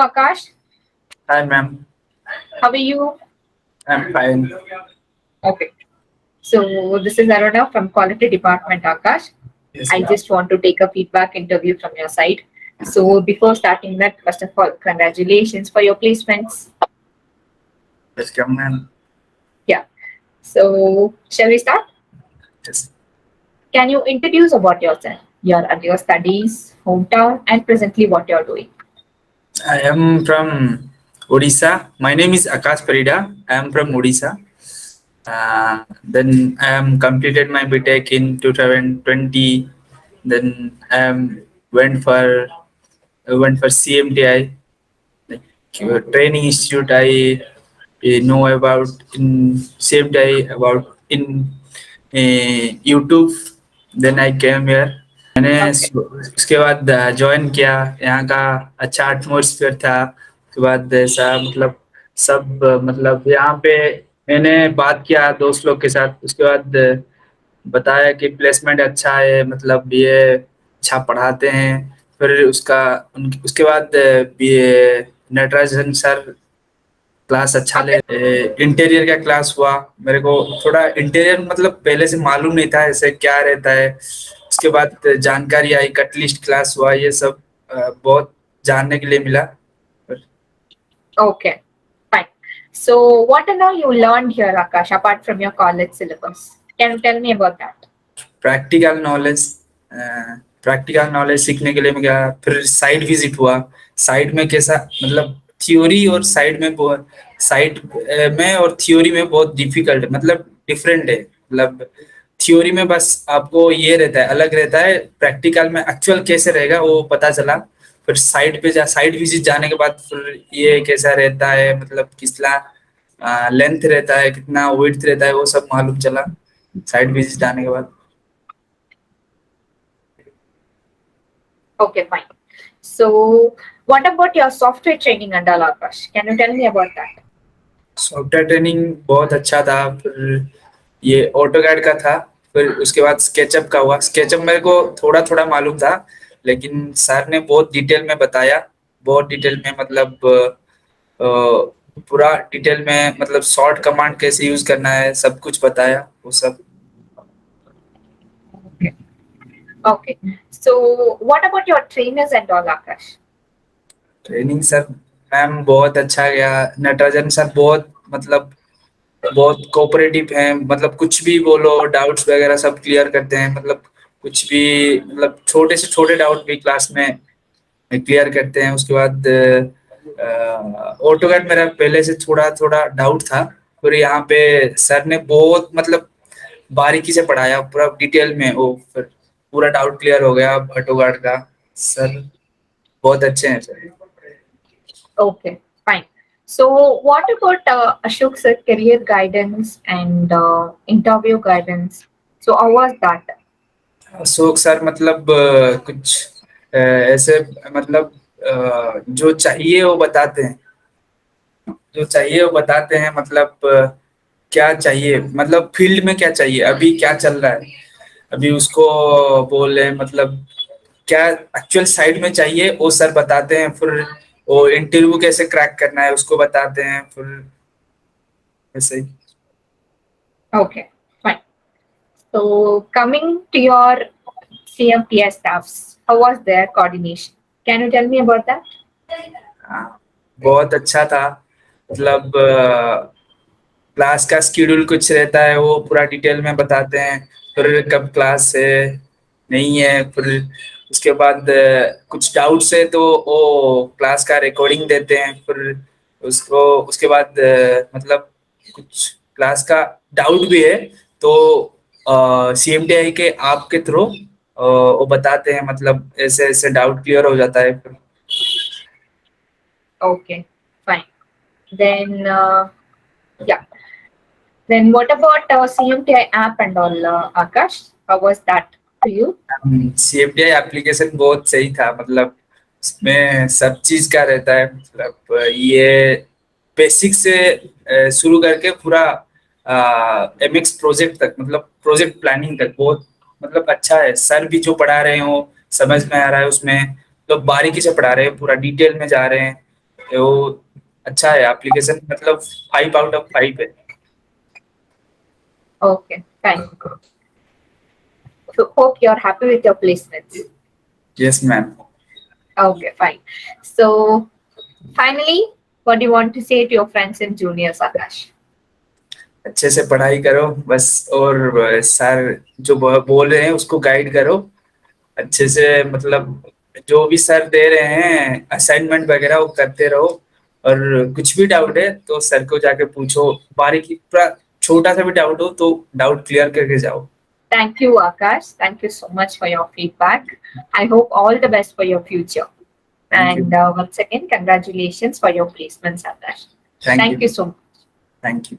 Akash. Hi, ma'am. How are you? I'm fine. Okay. So this is Aruna from Quality Department, Akash. Yes, I ma'am. just want to take a feedback interview from your side. So before starting that, first of all, congratulations for your placements. Welcome, ma'am. Yeah. So shall we start? Yes. Can you introduce about yourself, your studies, hometown, and presently what you're doing? I am from Odisha. My name is Akash Parida. I am from Odisha. Then I am completed my BTech in 2020. Then I am went for went for CMTI, like training institute. I know about in CMTI about in YouTube. Then I came here. Okay. उसके बाद join किया। यहाँ का अच्छा atmosphere था। उसके बाद ऐसा मतलब सब मतलब यहाँ पे मैंने बात किया दोस्त लोग के साथ। उसके बाद बताया कि प्लेसमेंट अच्छा है, मतलब ये अच्छा पढ़ाते हैं। फिर उसके बाद ये नटराजन सर क्लास अच्छा ले। Okay. इंटीरियर का क्लास हुआ। मेरे को थोड़ा इंटीरियर मतलब पहले से मालूम नहीं था ऐसे क्या रहता है। उसके बाद जानकारी आई, कट लिस्ट क्लास हुआ, ये सब बहुत जानने के लिए मिला। Okay. Fine. So what and all you learned here, Akash, apart from your college syllabus? Can you tell me about that? Practical knowledge practical knowledge सीखने के लिए मैं गया। फिर साइट विजिट हुआ। साइट में कैसा मतलब थ्योरी और साइट में और थ्योरी में बहुत डिफिकल्ट मतलब डिफरेंट है। मतलब थ्योरी में बस आपको ये रहता है, अलग रहता है। प्रैक्टिकल में एक्चुअल कैसे रहेगा वो पता चला। फिर साइट विजिट जाने के बाद फिर ये कैसा रहता है, मतलब कितना लेंथ रहता है, कितना विड्थ रहता है, वो सब मालूम चला साइट विजिट जाने के बाद। Okay, fine. So, what about your software training and all, Akash? Can you tell me about that? Software training बहुत अच्छा था। फिर ये ऑटोकैड का था। फिर उसके बाद स्केचअप का हुआ। स्केचअप मेरे को थोड़ा थोड़ा मालूम था, लेकिन सर ने बहुत डिटेल में बताया। बहुत डिटेल में मतलब पूरा डिटेल में मतलब शॉर्ट कमांड कैसे यूज करना है, सब कुछ बताया वो सब। Okay. Okay. So, what about your trainers and all, Akash? Training sir ma'am बहुत अच्छा गया। नटराजन सर बहुत मतलब बहुत कोऑपरेटिव हैं। मतलब कुछ भी बोलो, डाउट्स वगैरह सब क्लियर करते हैं। मतलब कुछ भी मतलब छोटे से छोटे डाउट भी क्लास में क्लियर करते हैं। उसके बाद ऑटोकैड मेरा पहले से थोड़ा थोड़ा डाउट था। फिर यहाँ पे सर ने बहुत मतलब बारीकी से पढ़ाया पूरा डिटेल में। वो फिर पूरा डाउट क्लियर हो गया ऑटोकैड का। सर बहुत अच्छे हैं sir. Okay, fine. So, what about Ashok's career guidance and interview guidance? So, how was that? Ashok sir मतलब कुछ ऐसे मतलब जो चाहिए वो बताते हैं। जो चाहिए वो बताते हैं। मतलब क्या चाहिए, मतलब फील्ड में क्या चाहिए, अभी क्या चल रहा है, अभी उसको बोले मतलब क्या एक्चुअल साइड में चाहिए वो सर बताते हैं। फिर वो इंटरव्यू कैसे क्रैक करना है उसको बताते हैं। फिर ऐसे ही। Okay, fine. So, coming to your CMTI staffs, how was their coordination? Can you tell me about that? हाँ, बहुत अच्छा था। मतलब क्लास का स्केड्यूल कुछ रहता है, वो पूरा डिटेल में बताते हैं। फिर कब क्लास है नहीं है। फिर उसके बाद कुछ डाउट्स है तो वो क्लास का रिकॉर्डिंग देते हैं। फिर उसको उसके बाद मतलब कुछ क्लास का डाउट भी है तो CMTI के आपके थ्रू वो बताते हैं। मतलब ऐसे ऐसे डाउट क्लियर हो जाता है फिर। Okay, fine. Then, yeah. Then, what about CMTI app and all, Akash? How was that to you? CMTI application बहुत सही था। मतलब उसमें सब चीज का रहता है। मतलब ये बेसिक से शुरू करके पूरा MX प्रोजेक्ट तक, मतलब प्रोजेक्ट प्लानिंग तक बहुत मतलब अच्छा है। सर भी जो पढ़ा रहे हो समझ में आ रहा है उसमें। तो बारीकी से पढ़ा रहे हैं, पूरा डिटेल में जा रहे हैं। वो अच्छा है एप्लीकेशन, मतलब 5 आउट ऑफ 5 है। Okay, fine. So hope you're happy with your placements. Yes ma'am. Okay, fine. So finally, what do you want to say to your friends and juniors, Akash? अच्छे से पढ़ाई करो बस, और सर जो बोल रहे हैं उसको गाइड करो अच्छे से, मतलब जो भी सर दे रहे हैं असाइनमेंट वगैरह वो करते रहो, और कुछ भी डाउट है तो सर को जाके पूछो, बारीकी पूरा छोटा सा भी डाउट हो तो डाउट क्लियर करके जाओ। Thank you, Akash. Thank you so much for your feedback. I hope all the best for your future. Thank you. And once again, congratulations for your placements, Akash. Thank you. Thank you so much. Thank you.